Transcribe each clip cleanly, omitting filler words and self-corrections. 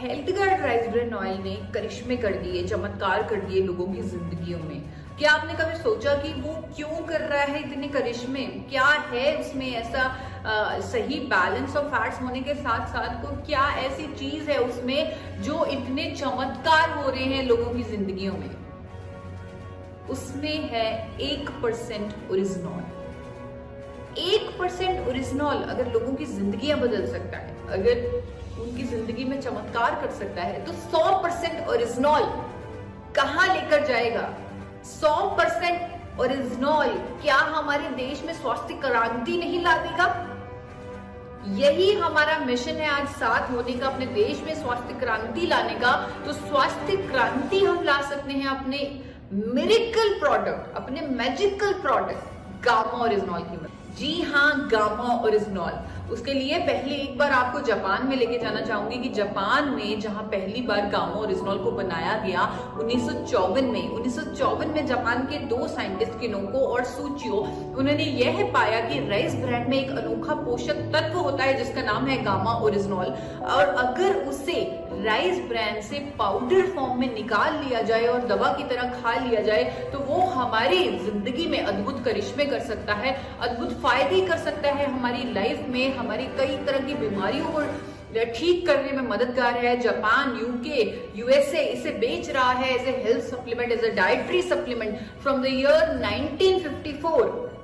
Health guard rice bran oil ने करिश्मे कर दिए, चमत्कार कर दिए लोगों की जिंदगियों में। क्या आपने कभी सोचा कि वो क्यों कर रहा है इतने करिश्मे? क्या है उसमें ऐसा सही बैलेंस ऑफ फैट्स होने के साथ साथ को क्या ऐसी चीज है उसमें जो इतने चमत्कार हो रहे हैं लोगों की जिंदगियों में? उसमें है 1% ओरिजिनॉल। 1% ओरिजिनॉल अगर लोगों की जिंदगियां बदल सकता है, अगर उनकी जिंदगी में चमत्कार कर सकता है, तो 100% ओरिजिनॉल कहां लेकर जाएगा? 100% ओरिजिनॉल क्या हमारे देश में स्वास्थ्य क्रांति नहीं ला देगा? यही हमारा मिशन है आज साथ होने का, अपने देश में स्वास्थ्य क्रांति लाने का। तो स्वास्थ्य क्रांति हम ला सकते हैं अपने मिरेकल प्रोडक्ट, अपने मैजिकल प्रोडक्ट गामा ओरिजिनॉल की मदद। जी हाँ, गामा ओरिजिनॉल। उसके लिए पहले एक बार आपको जापान में लेके जाना चाहूंगी कि जापान में जहां पहली बार गामा ओरिजिनॉल को बनाया गया 1954 में जापान के दो साइंटिस्ट किनोको और सूचियो, उन्होंने यह पाया कि राइस ब्रान में एक अनोखा पोषक तत्व होता है जिसका नाम है गामा ओरिजिनॉल, और अगर उसे राइस ब्रान से पाउडर फॉर्म में निकाल लिया जाए और दवा की तरह खा लिया जाए तो वो हमारी जिंदगी में अद्भुत करिश्मे कर सकता है, अद्भुत फायदे कर सकता है हमारी लाइफ में, हमारी कई तरह की बीमारियों को ठीक करने में मददगार है। जापान, यूके, यूएसए इसे बेच रहा है as a health supplement, as a dietary supplement from the year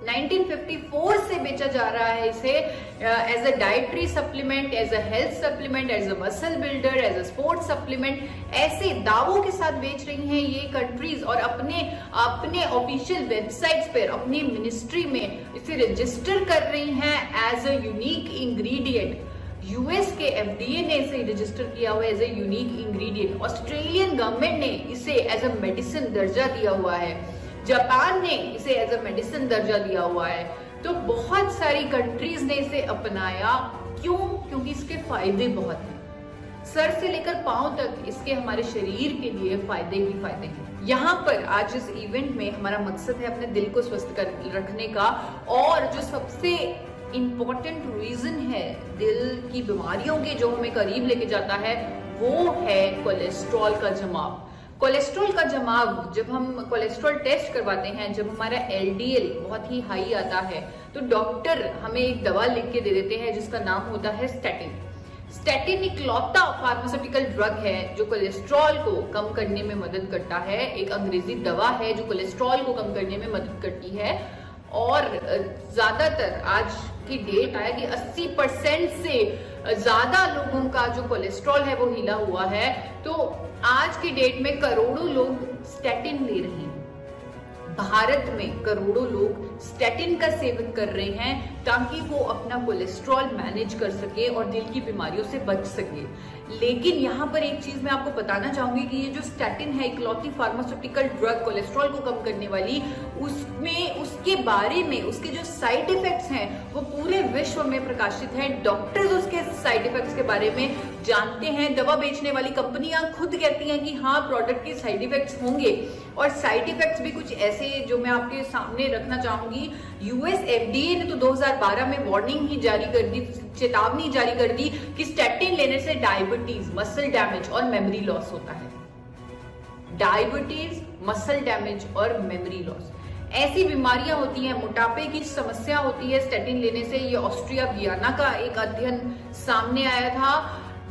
1954 से बेचा जा रहा है इसे as a dietary supplement, as a health supplement, as a muscle builder, as a sports supplement. ऐसे दावों के साथ बेच रही हैं ये कंट्रीज और अपने ऑफिशियल वेबसाइट्स पर, अपनी मिनिस्ट्री में इसे रजिस्टर कर रही हैं as a unique ingredient. US के एफडीए ने इसे रजिस्टर किया हुआ है as a unique ingredient. Australian government ने इसे एज अ मेडिसिन दर्जा दिया हुआ है। जापान ने इसे एज अ मेडिसिन दर्जा दिया हुआ है। तो बहुत सारी कंट्रीज ने इसे अपनाया। क्यों? क्योंकि इसके फायदे बहुत हैं। सर से लेकर पांव तक इसके हमारे शरीर के लिए फायदे ही फायदे हैं। यहाँ पर आज इस इवेंट में हमारा मकसद है अपने दिल को स्वस्थ रखने का, और जो सबसे इंपॉर्टेंट रीजन है दिल की बीमारियों के जो हमें करीब लेके जाता है वो है कोलेस्ट्रॉल का जमाव। कोलेस्ट्रॉल का जमाव, जब हम कोलेस्ट्रॉल टेस्ट करवाते हैं, जब हमारा एलडीएल बहुत ही हाई आता है तो डॉक्टर हमें एक दवा लिख के दे देते हैं जिसका नाम होता है स्टैटिन। स्टैटिन इकलौता फार्मास्यूटिकल ड्रग है जो कोलेस्ट्रॉल को कम करने में मदद करता है। एक अंग्रेजी दवा है जो कोलेस्ट्रॉल को कम करने में मदद करती है, और ज्यादातर आज की डेट आया कि 80% से ज्यादा लोगों का जो कोलेस्ट्रॉल है वो हिला हुआ है। तो आज की डेट में करोड़ों लोग स्टैटिन ले रहे हैं। भारत में करोड़ों लोग स्टैटिन का सेवन कर रहे हैं ताकि वो अपना कोलेस्ट्रॉल मैनेज कर सके और दिल की बीमारियों से बच सके। लेकिन यहाँ पर एक चीज मैं आपको बताना चाहूंगी कि ये जो स्टैटिन है, इकलौती फार्मास्यूटिकल ड्रग कोलेस्ट्रॉल को कम करने वाली, उसमें उसके बारे में उसके जो साइड इफेक्ट्स हैं वो पूरे विश्व में प्रकाशित हैं। डॉक्टर्स उसके साइड इफेक्ट्स के बारे में जानते हैं। दवा बेचने वाली कंपनियां खुद कहती हैं कि हाँ, प्रोडक्ट के साइड इफेक्ट्स होंगे, और साइड इफेक्ट्स भी कुछ ऐसे जो मैं आपके सामने रखना चाहूंगी। यूएस एफडीए ने तो 2012 में वार्निंग ही जारी कर दी, चेतावनी जारी कर दी कि स्टैटिन लेने से डायबिटीज, मसल डैमेज और मेमोरी लॉस होता है। डायबिटीज, मसल डैमेज और मेमोरी लॉस ऐसी बीमारियां होती हैं, मोटापे की समस्या होती है स्टैटिन लेने से। ये ऑस्ट्रिया वियना का एक अध्ययन सामने आया था।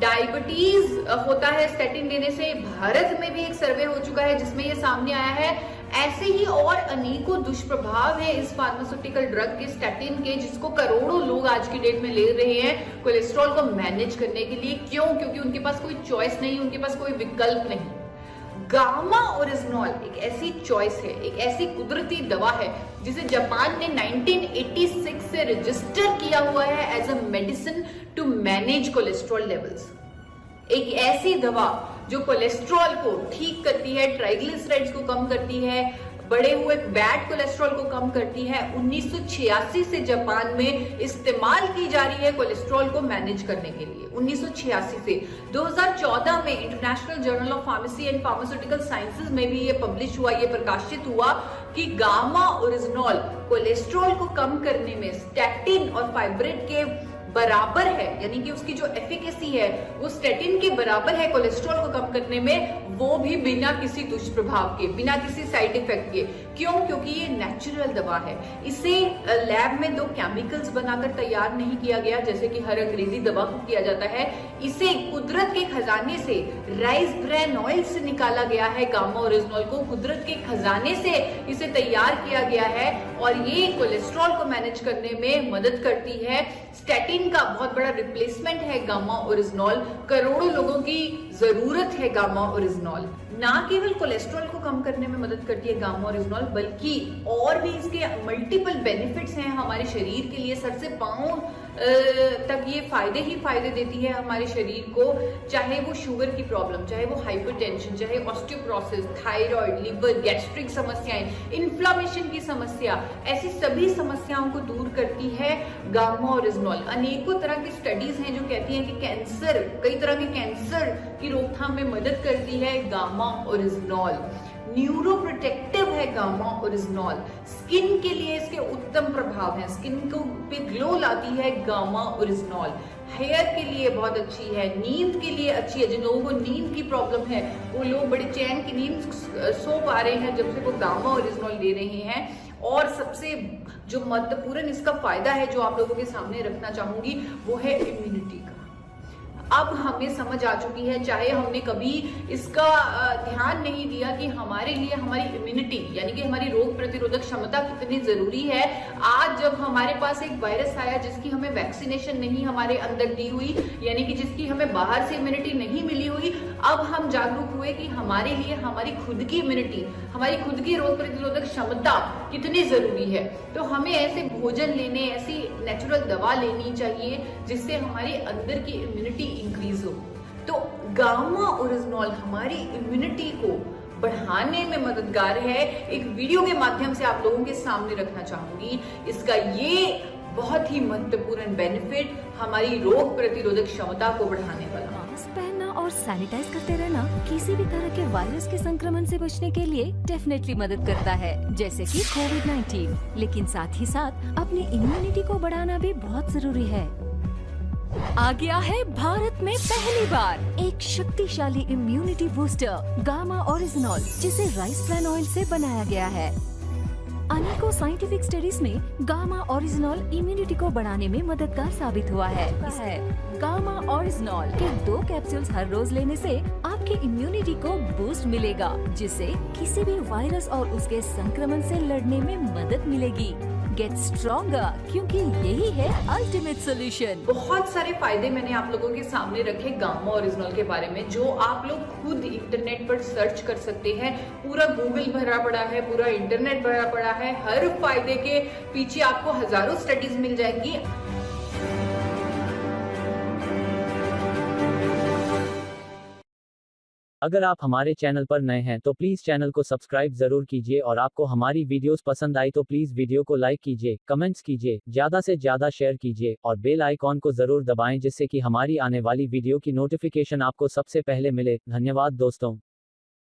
डायबिटीज होता है स्टैटिन लेने से। भारत में भी एक सर्वे हो चुका है जिसमें ये सामने आया है। ऐसे ही और अनेकों दुष्प्रभाव है इस फार्मास्यूटिकल ड्रग के, स्टैटिन के, जिसको करोड़ों लोग आज की डेट में ले रहे हैं कोलेस्ट्रॉल को मैनेज करने के लिए। क्यों? क्योंकि उनके पास कोई चॉइस नहीं, उनके पास कोई विकल्प नहीं। गामा ओरिजिनॉल एक ऐसी चॉइस है, एक ऐसी कुदरती दवा है जिसे जापान ने 1986 से रजिस्टर किया हुआ है as a medicine to manage cholesterol levels. एक ऐसी दवा जो कोलेस्ट्रॉल को ठीक करती है, ट्राइग्लिसराइड्स को कम करती है, बढ़े हुए बैड कोलेस्ट्रॉल को कम करती है। 1986 से जापान में इस्तेमाल की जा रही है कोलेस्ट्रॉल को मैनेज करने के लिए। 1986 से 2014 में international journal of pharmacy and pharmaceutical sciences में भी ये पब्लिश हुआ, ये प्रकाशित हुआ कि गामा ओरिजिनॉल कोलेस्ट्रॉल को कम करने में, स्टैटिन और फाइब्रेट के बराबर है, यानी कि उसकी जो एफिकेसी है वो स्टेटिन के बराबर है कोलेस्ट्रॉल को कम करने में, वो भी बिना किसी दुष्प्रभाव के, बिना किसी साइड इफेक्ट के। क्यों? क्योंकि ये नेचुरल दवा है। इसे लैब में 2 केमिकल्स बनाकर तैयार नहीं किया गया जैसे कि हर अंग्रेजी दवा को किया जाता है। इसे कुदरत के खजाने से, राइस ब्रान ऑयल से निकाला गया है। गामा ओरिजिनॉल को कुदरत के खजाने से इसे तैयार किया गया है और ये कोलेस्ट्रॉल को मैनेज करने में मदद करती है। स्टैटिन का बहुत बड़ा रिप्लेसमेंट है गामा ओरिजिनॉल। करोड़ों लोगों की जरूरत है गामा ओरिजिनॉल। ना केवल कोलेस्ट्रॉल को कम करने में मदद करती है गामा ओरिजिनॉल, बल्कि और भी इसके मल्टीपल बेनिफिट्स हैं हमारे शरीर के लिए। सर से पांव तक ये फायदे ही फायदे देती है हमारे शरीर को, चाहे वो शुगर की प्रॉब्लम, चाहे वो हाइपरटेंशन, चाहे ऑस्टियोपोरोसिस, थायराइड, लिवर, गैस्ट्रिक समस्याएं, इन्फ्लामेशन की समस्या, ऐसी सभी समस्याओं को दूर करती है गामा ओरिजिनॉल। अनेकों तरह की स्टडीज हैं जो कहती हैं कि कैंसर, कई तरह के कैंसर की रोकथाम में मदद करती है गामा ओरिजिनॉल। न्यूरो प्रोटेक्टिव है गामा ओरिजिनॉल। स्किन के लिए इसके उत्तम प्रभाव हैं, स्किन को पे ग्लो लाती है गामा ओरिजिनॉल। हेयर के लिए बहुत अच्छी है, नींद के लिए अच्छी है। जिन लोगों को नींद की प्रॉब्लम है वो लोग बड़ी चैन की नींद सो पा रहे हैं जब से वो गामा ओरिजिनॉल ले रहे हैं। और सबसे जो महत्वपूर्ण इसका फायदा है जो आप लोगों के सामने रखना चाहूंगी वो है इम्यूनिटी का। अब हमें समझ आ चुकी है, चाहे हमने कभी इसका ध्यान नहीं दिया कि हमारे लिए हमारी इम्यूनिटी यानी कि हमारी रोग प्रतिरोधक क्षमता कितनी जरूरी है। आज जब हमारे पास एक वायरस आया जिसकी हमें वैक्सीनेशन नहीं हमारे अंदर दी हुई, यानी कि जिसकी हमें बाहर से इम्यूनिटी नहीं मिली हुई, अब हम जागरूक हुए कि हमारे लिए हमारी खुद की इम्यूनिटी, हमारी खुद की रोग प्रतिरोधक क्षमता कितनी जरूरी है। तो हमें ऐसे भोजन लेने, ऐसी नेचुरल दवा लेनी चाहिए जिससे हमारे अंदर की इम्यूनिटी इंक्रीज हो। तो गामा ओरिजिनॉल हमारी इम्यूनिटी को बढ़ाने में मददगार है। एक वीडियो के माध्यम से आप लोगों के सामने रखना चाहूंगी इसका ये बहुत ही महत्वपूर्ण बेनिफिट, हमारी रोग प्रतिरोधक क्षमता को बढ़ाने वाला। मास्क पहनना और सैनिटाइज करते रहना किसी भी तरह के वायरस के संक्रमण से बचने के लिए डेफिनेटली मदद करता है, जैसे कि कोविड-19। लेकिन साथ ही साथ अपनी इम्यूनिटी को बढ़ाना भी बहुत जरूरी है। आ गया है भारत में पहली बार एक शक्तिशाली इम्यूनिटी बूस्टर गामा ओरिजिनॉल, जिसे राइस ब्रान ऑयल से बनाया गया है। अनेकों साइंटिफिक स्टडीज में गामा ओरिजिनॉल इम्यूनिटी को बढ़ाने में मददगार साबित हुआ है। गामा ओरिजिनॉल के 2 कैप्सूल्स हर रोज लेने से आपकी इम्यूनिटी को बूस्ट मिलेगा, जिससे किसी भी वायरस और उसके संक्रमण से लड़ने में मदद मिलेगी। गेट स्ट्रॉन्गर, क्योंकि यही है अल्टीमेट सोल्यूशन। बहुत सारे फायदे मैंने आप लोगों के सामने रखे गामा ओरिजिनॉल के बारे में, जो आप लोग खुद इंटरनेट पर सर्च कर सकते हैं। पूरा गूगल भरा पड़ा है, पूरा इंटरनेट भरा पड़ा है। हर फायदे के पीछे आपको हजारों स्टडीज मिल जाएंगी। अगर आप हमारे चैनल पर नए हैं तो प्लीज चैनल को सब्सक्राइब जरूर कीजिए और आपको हमारी वीडियोस पसंद आई तो प्लीज वीडियो को लाइक कीजिए, कमेंट्स कीजिए, ज्यादा से ज्यादा शेयर कीजिए और बेल आइकॉन को जरूर दबाएं जिससे कि हमारी आने वाली वीडियो की नोटिफिकेशन आपको सबसे पहले मिले। धन्यवाद दोस्तों।